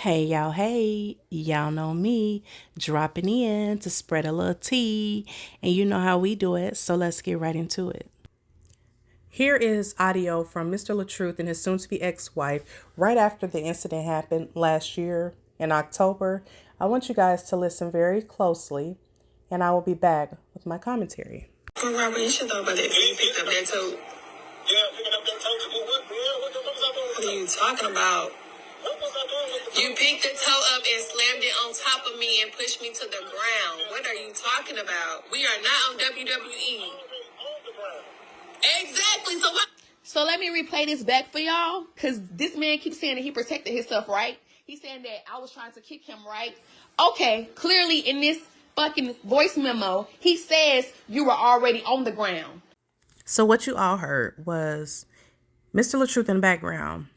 Hey, y'all know me, dropping in to spread a little tea, and you know how we do it, so let's get right into it. Here is audio from Mr. Latruth and his soon-to-be ex-wife right after the incident happened last year in October. I want you guys to listen very closely, and I will be back with my commentary. Robert, you should know about that. You picked up that tote. Yeah, picking up that tote to do what? What was I doing? What are you talking about? What was I doing with the You picked the tote up and slammed it on top of me and pushed me to the ground. What are you talking about? We are not on WWE. on the ground? Exactly. So what? So let me replay this back for y'all, because this man keeps saying that he protected himself, right? He's saying that I was trying to kick him, right? Okay, clearly in this fucking voice memo, he says you were already on the ground. So what you all heard was Mr. Latruth in the background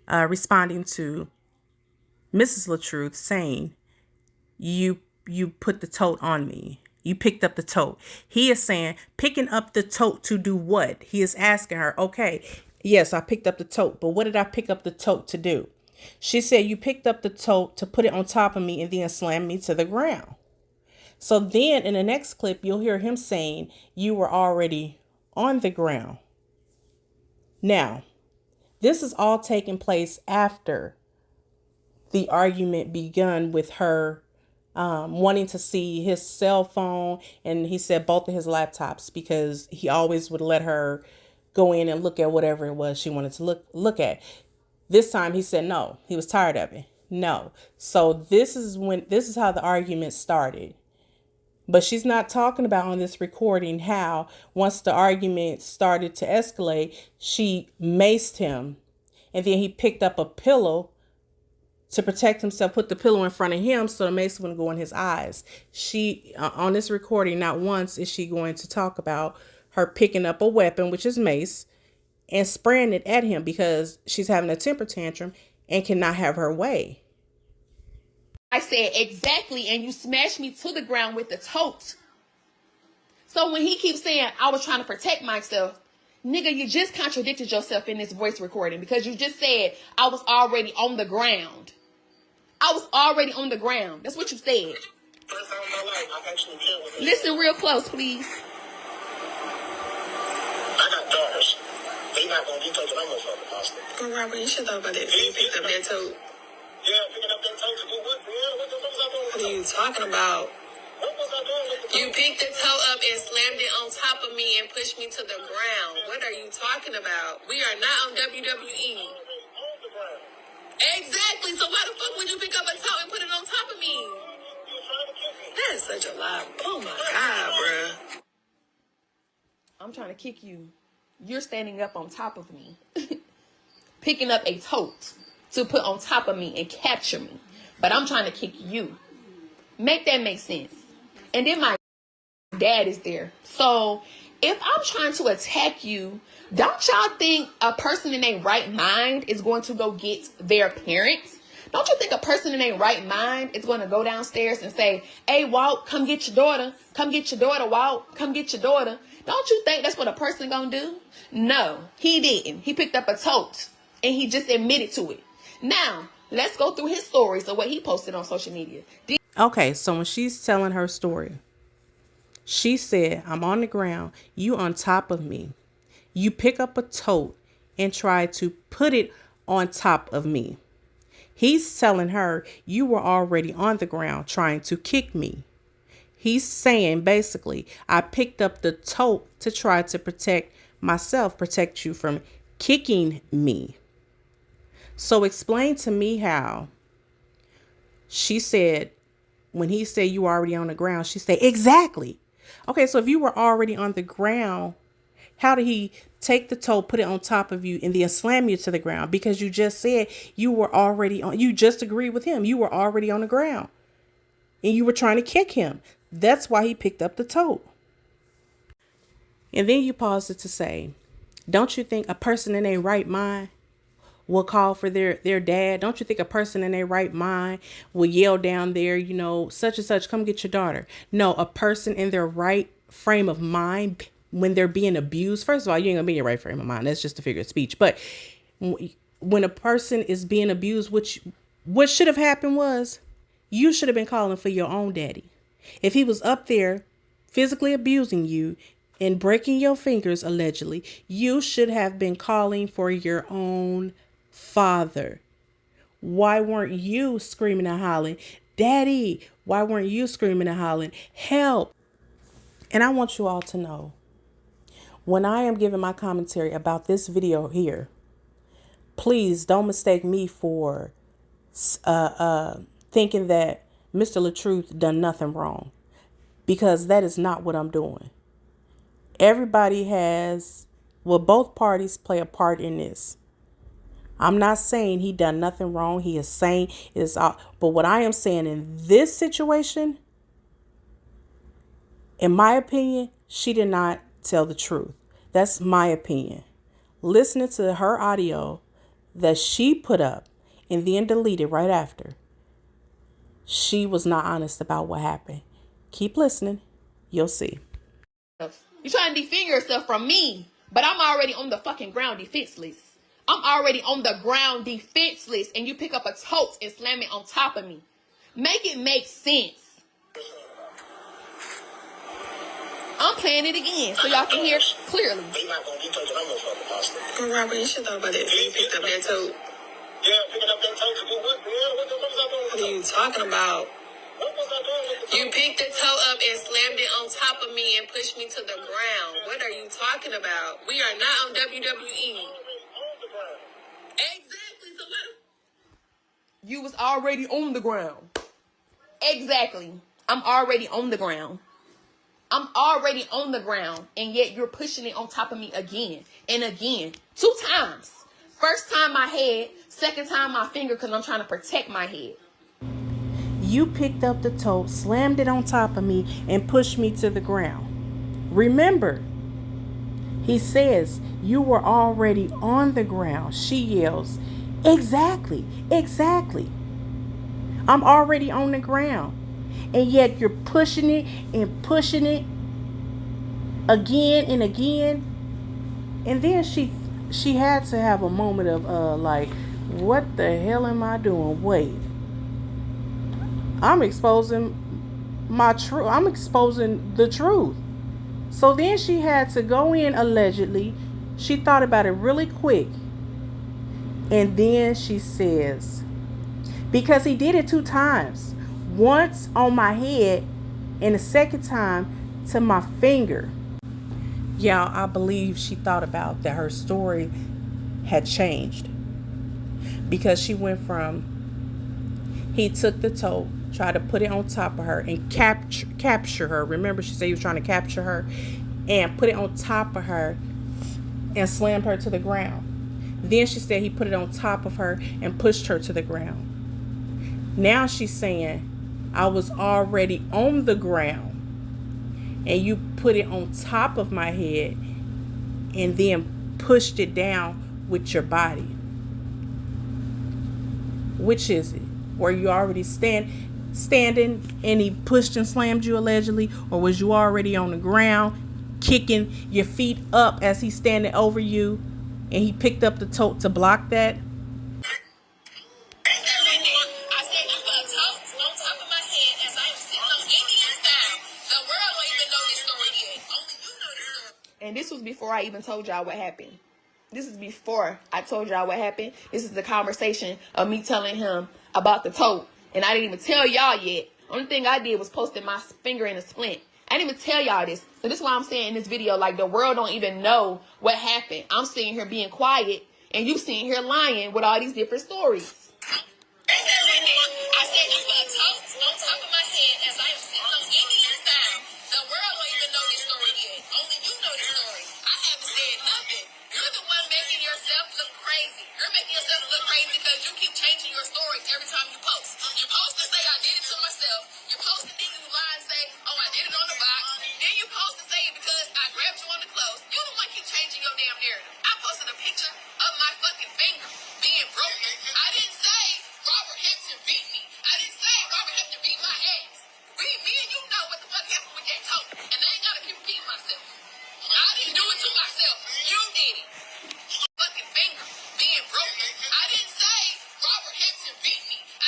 responding to Mrs. Latruth saying, you put the tote on me. You picked up the tote. He is saying, picking up the tote to do what? He is asking her, okay, yes, I picked up the tote, but what did I pick up the tote to do? She said, you picked up the tote to put it on top of me and then slam me to the ground. So then in the next clip, you'll hear him saying, you were already on the ground. Now, this is all taking place after the argument begun with her wanting to see his cell phone, and he said both of his laptops, because he always would let her go in and look at whatever it was she wanted to look at. This time he said no, he was tired of it. No. So this is how the argument started. But she's not talking about on this recording how once the argument started to escalate, she maced him, and then he picked up a pillow to protect himself, put the pillow in front of him so the mace wouldn't go in his eyes. She, on this recording, not once is she going to talk about her picking up a weapon, which is mace, and spraying it at him because she's having a temper tantrum and cannot have her way. I said exactly, and you smashed me to the ground with the tote. So when he keeps saying I was trying to protect myself, nigga, you just contradicted yourself in this voice recording, because you just said I was already on the ground. I was already on the ground. That's what you said. First time in my life, I actually dealt with it. Listen real close, please. I got daughters. They not gonna be taking I'm a fucking hostage. Robert, you should know about that. You picked up that tote. Yeah, picking up that tote to do what? What was I doing? What are you talking about? What was I doing with the You picked the tote up and slammed it on top of me and pushed me to the ground. What are you talking about? We are not on WWE. on the ground? Exactly. So why the fuck would you pick up a tote and put it on top of me? You were trying to kick me. That is such a lie. Oh my God, bruh. I'm trying to kick you. You're standing up on top of me. Picking up a tote to put on top of me and capture me. But I'm trying to kick you. Make that make sense. And then my dad is there. So if I'm trying to attack you, don't y'all think a person in their right mind is going to go get their parents? Don't you think a person in their right mind is going to go downstairs and say, hey, Walt, come get your daughter. Come get your daughter, Walt. Come get your daughter. Don't you think that's what a person going to do? No, he didn't. He picked up a tote and he just admitted to it. Now, let's go through his stories of what he posted on social media. Okay, so when she's telling her story, she said, I'm on the ground, you on top of me. You pick up a tote and try to put it on top of me. He's telling her, you were already on the ground trying to kick me. He's saying, basically, I picked up the tote to try to protect myself, protect you from kicking me. So explain to me how. She said, when he said you were already on the ground, she said, exactly. Okay, so if you were already on the ground, how did he take the tote, put it on top of you, and then slam you to the ground? Because you just said you were already on, you just agreed with him. You were already on the ground and you were trying to kick him. That's why he picked up the tote. And then you paused it to say, don't you think a person in their right mind will call for their dad? Don't you think a person in their right mind will yell down there, such and such, come get your daughter? No, a person in their right frame of mind, when they're being abused, first of all, you ain't gonna be in your right frame of mind. That's just a figure of speech. But when a person is being abused, which What should have happened was you should have been calling for your own daddy. If he was up there physically abusing you and breaking your fingers, allegedly, you should have been calling for your own father. Why weren't you screaming and hollering, Daddy? Why weren't you screaming and hollering, help? And I want you all to know, when I am giving my commentary about this video here, please don't mistake me for thinking that Mr. Latruth done nothing wrong, because that is not what I'm doing. Everybody both parties play a part in this. I'm not saying he done nothing wrong. He is saying it's all, but what I am saying in this situation, in my opinion, she did not tell the truth. That's my opinion. Listening to her audio that she put up and then deleted right after, she was not honest about what happened. Keep listening. You'll see. You're trying to defend yourself from me, but I'm already on the fucking ground defenseless. I'm already on the ground defenseless, and you pick up a tote and slam it on top of me. Make it make sense. I'm playing it again so y'all can hear clearly. They not gonna get told that I'm no fucking pastor. Well, Robert, you should know about that. You picked up that tote. Yeah, picking up that tote to do what? What was I doing? What are you talking about? What was I doing with the You picked the tote up and slammed it on top of me and pushed me to the ground. What are you talking about? We are not on WWE. on the ground? Exactly. So what? You was already on the ground. Exactly. I'm already on the ground. I'm already on the ground, and yet you're pushing it on top of me again and again. 2 times. First time my head, second time my finger, because I'm trying to protect my head. You picked up the tote, slammed it on top of me, and pushed me to the ground. Remember, he says you were already on the ground. She yells, exactly. I'm already on the ground. And yet you're pushing it again and again. And then she had to have a moment of like, what the hell am I doing? Wait. I'm exposing I'm exposing the truth. So then she had to go in, allegedly. She thought about it really quick. And then she says, because he did it 2 times. Once on my head and the second time to my finger. Y'all, I believe she thought about that her story had changed. Because she went from, he took the tote, tried to put it on top of her and capture her. Remember, she said he was trying to capture her and put it on top of her and slammed her to the ground. Then she said he put it on top of her and pushed her to the ground. Now she's saying, I was already on the ground and you put it on top of my head and then pushed it down with your body. Which is it? Were you already standing and he pushed and slammed you allegedly? Or was you already on the ground kicking your feet up as he's standing over you and he picked up the tote to block that? And this was before I even told y'all what happened. This is before I told y'all what happened. This is the conversation of me telling him about the tote. And I didn't even tell y'all yet. Only thing I did was posting my finger in a splint. I didn't even tell y'all this. So this is why I'm saying in this video, like, the world don't even know what happened. I'm sitting here being quiet, and you sitting here lying with all these different stories. I said you put a tote on top of my head as I am sitting on Indian style. The world don't even know this story yet. Only you know this story. I haven't said nothing. You're the one making yourself look crazy. You're making yourself look crazy because you keep changing your stories every time you post. You post to say I did it to myself. You post and then you lie and say, oh, I did it on the box. Then you post to say it because I grabbed you on the clothes. You the one keep changing your damn narrative. I posted a picture of my fucking finger being broken. I didn't say Robert Hampton beat me. I didn't say Robert Hampton beat my ass. Me and you know what the fuck happened with that tote. And I ain't gotta keep repeating myself. I didn't do it to myself. You did it. Fucking finger being broken. I didn't say Robert Hampton beat me. I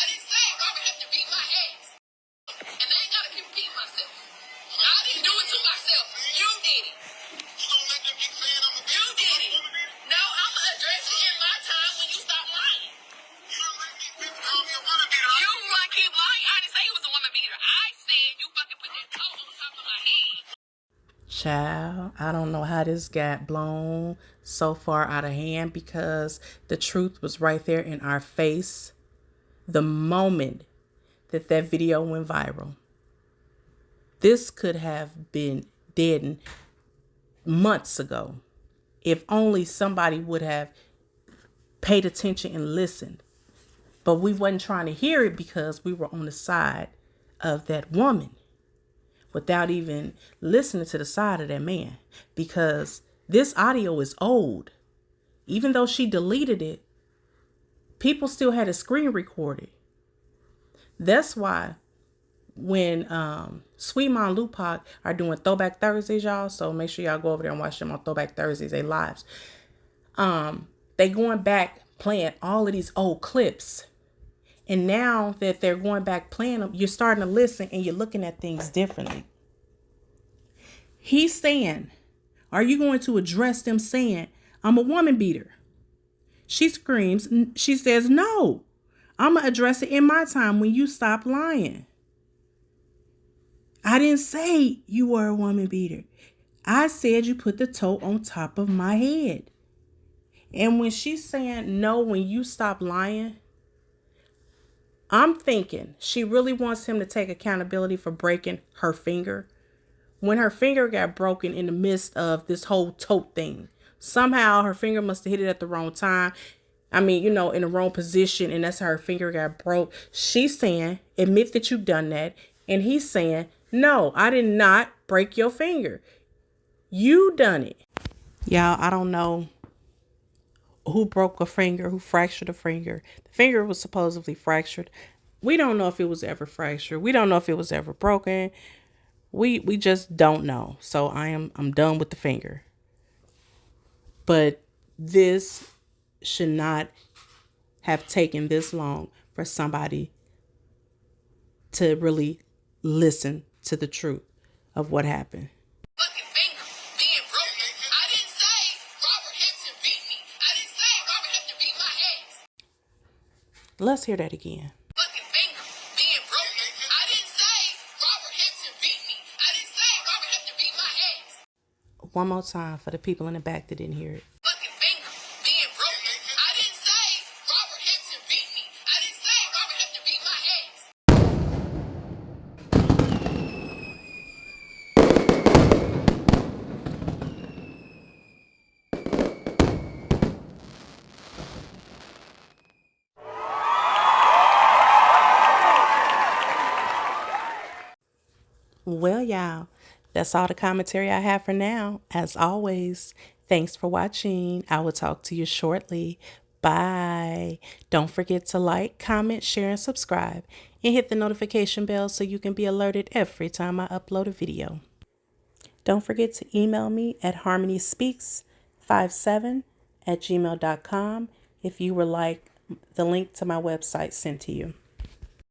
You want to keep lying? I didn't say it was a woman beater. I said you fucking put that toe on top of my head. Child, I don't know how this got blown so far out of hand, because the truth was right there in our face the moment that video went viral. This could have been dead months ago if only somebody would have paid attention and listened. But we wasn't trying to hear it because we were on the side of that woman without even listening to the side of that man, because this audio is old. Even though she deleted it, people still had a screen recorded. That's why when Sweet Mom Lupac are doing Throwback Thursdays, y'all, so make sure y'all go over there and watch them on Throwback Thursdays, they lives. They going back playing all of these old clips. And now that they're going back playing them, you're starting to listen and you're looking at things differently. He's saying, are you going to address them saying, I'm a woman beater? She screams, she says, no, I'm going to address it in my time when you stop lying. I didn't say you were a woman beater. I said you put the toe on top of my head. And when she's saying no, when you stop lying, I'm thinking she really wants him to take accountability for breaking her finger. When her finger got broken in the midst of this whole tote thing, somehow her finger must have hit it at the wrong time. I mean, in the wrong position, and that's how her finger got broke. She's saying, admit that you've done that. And he's saying, no, I did not break your finger. You done it. Y'all, I don't know who broke a finger, who fractured a finger. The finger was supposedly fractured. We don't know if it was ever fractured. We don't know if it was ever broken. We just don't know. So I'm done with the finger. But this should not have taken this long for somebody to really listen to the truth of what happened. Fucking finger being broken. I didn't say Robert Hampton beat me. I didn't say Robert Hampton beat my ass. Let's hear that again. Fucking finger being broken. I didn't say Robert Hampton beat me. I didn't say Robert Hampton beat my ass. One more time for the people in the back that didn't hear it. Fucking finger being broken. I didn't say Robert Hampton beat me. I didn't say Robert Hampton beat my ass. Well, y'all, that's all the commentary I have for now. As always, thanks for watching. I will talk to you shortly. Bye. Don't forget to like, comment, share, and subscribe. And hit the notification bell so you can be alerted every time I upload a video. Don't forget to email me at HarmoniSpeaks57@gmail.com if you would like the link to my website sent to you.